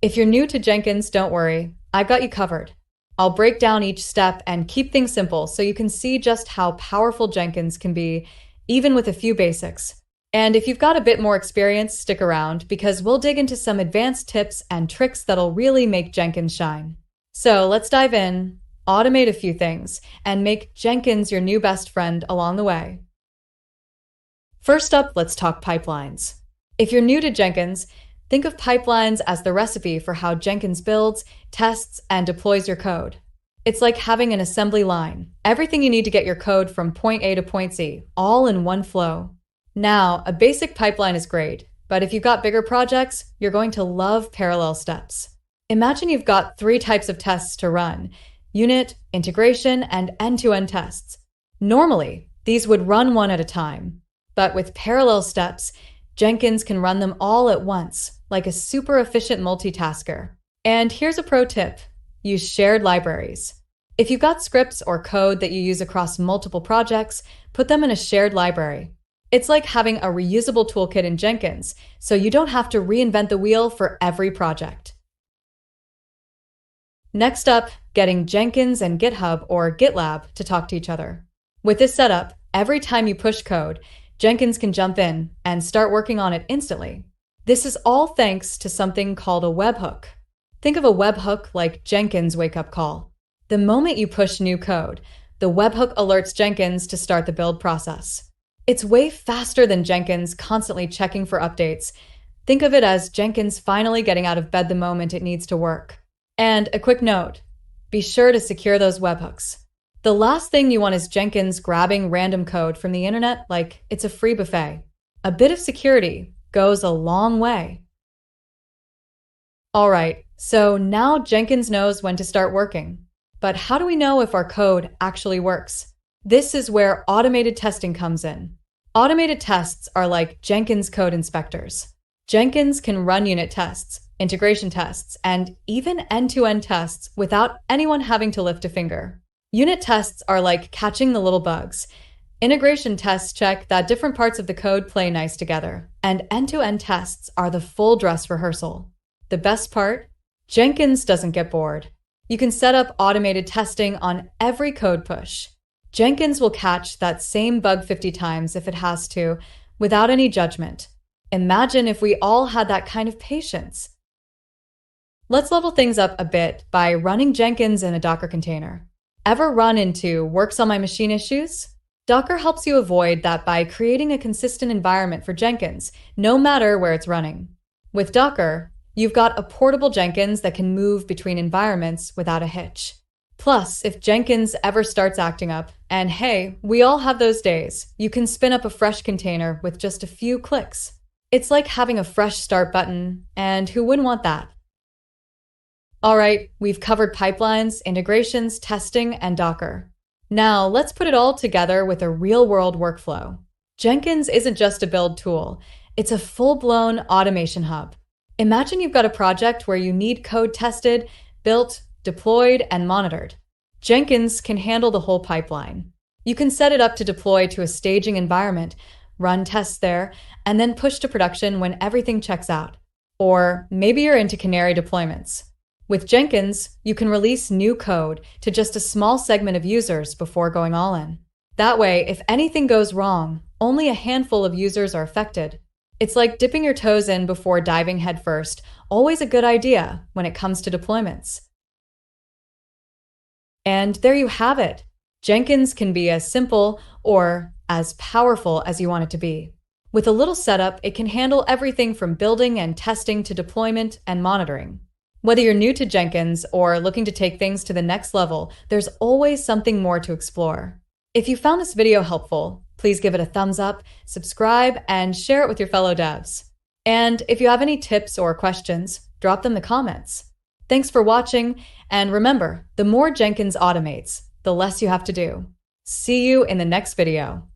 If you're new to Jenkins, don't worry, I've got you covered. I'll break down each step and keep things simple so you can see just how powerful Jenkins can be, even with a few basics. And if you've got a bit more experience, stick around because we'll dig into some advanced tips and tricks that'll really make Jenkins shine. So let's dive in, automate a few things, and make Jenkins your new best friend along the way. First up, let's talk pipelines. If you're new to Jenkins, think of pipelines as the recipe for how Jenkins builds, tests, and deploys your code. It's like having an assembly line, everything you need to get your code from point A to point Z, all in one flow. Now, a basic pipeline is great, but if you've got bigger projects, you're going to love parallel steps. Imagine you've got 3 types of tests to run: unit, integration, and end-to-end tests. Normally, these would run one at a time, but with parallel steps, Jenkins can run them all at once, like a super efficient multitasker. And here's a pro tip: use shared libraries. If you've got scripts or code that you use across multiple projects, put them in a shared library. It's like having a reusable toolkit in Jenkins, so you don't have to reinvent the wheel for every project. Next up, getting Jenkins and GitHub or GitLab to talk to each other. With this setup, every time you push code, Jenkins can jump in and start working on it instantly. This is all thanks to something called a webhook. Think of a webhook like Jenkins' wake-up call. The moment you push new code, the webhook alerts Jenkins to start the build process. It's way faster than Jenkins constantly checking for updates. Think of it as Jenkins finally getting out of bed the moment it needs to work. And a quick note, be sure to secure those webhooks. The last thing you want is Jenkins grabbing random code from the internet like it's a free buffet. A bit of security goes a long way. All right, so now Jenkins knows when to start working. But how do we know if our code actually works? This is where automated testing comes in. Automated tests are like Jenkins code inspectors. Jenkins can run unit tests, integration tests, and even end-to-end tests without anyone having to lift a finger. Unit tests are like catching the little bugs. Integration tests check that different parts of the code play nice together. And end-to-end tests are the full dress rehearsal. The best part? Jenkins doesn't get bored. You can set up automated testing on every code push. Jenkins will catch that same bug 50 times if it has to, without any judgment. Imagine if we all had that kind of patience. Let's level things up a bit by running Jenkins in a Docker container. Ever run into works on my machine issues? Docker helps you avoid that by creating a consistent environment for Jenkins, no matter where it's running. With Docker, you've got a portable Jenkins that can move between environments without a hitch. Plus, if Jenkins ever starts acting up, and hey, we all have those days, you can spin up a fresh container with just a few clicks. It's like having a fresh start button, and who wouldn't want that? All right, we've covered pipelines, integrations, testing, and Docker. Now, let's put it all together with a real-world workflow. Jenkins isn't just a build tool, it's a full-blown automation hub. Imagine you've got a project where you need code tested, built, deployed, and monitored. Jenkins can handle the whole pipeline. You can set it up to deploy to a staging environment, run tests there, and then push to production when everything checks out. Or maybe you're into canary deployments. With Jenkins, you can release new code to just a small segment of users before going all in. That way, if anything goes wrong, only a handful of users are affected. It's like dipping your toes in before diving headfirst, always a good idea when it comes to deployments. And there you have it. Jenkins can be as simple or as powerful as you want it to be. With a little setup, it can handle everything from building and testing to deployment and monitoring. Whether you're new to Jenkins or looking to take things to the next level, there's always something more to explore. If you found this video helpful, please give it a thumbs up, subscribe, and share it with your fellow devs. And if you have any tips or questions, drop them in the comments. Thanks for watching, and remember, the more Jenkins automates, the less you have to do. See you in the next video.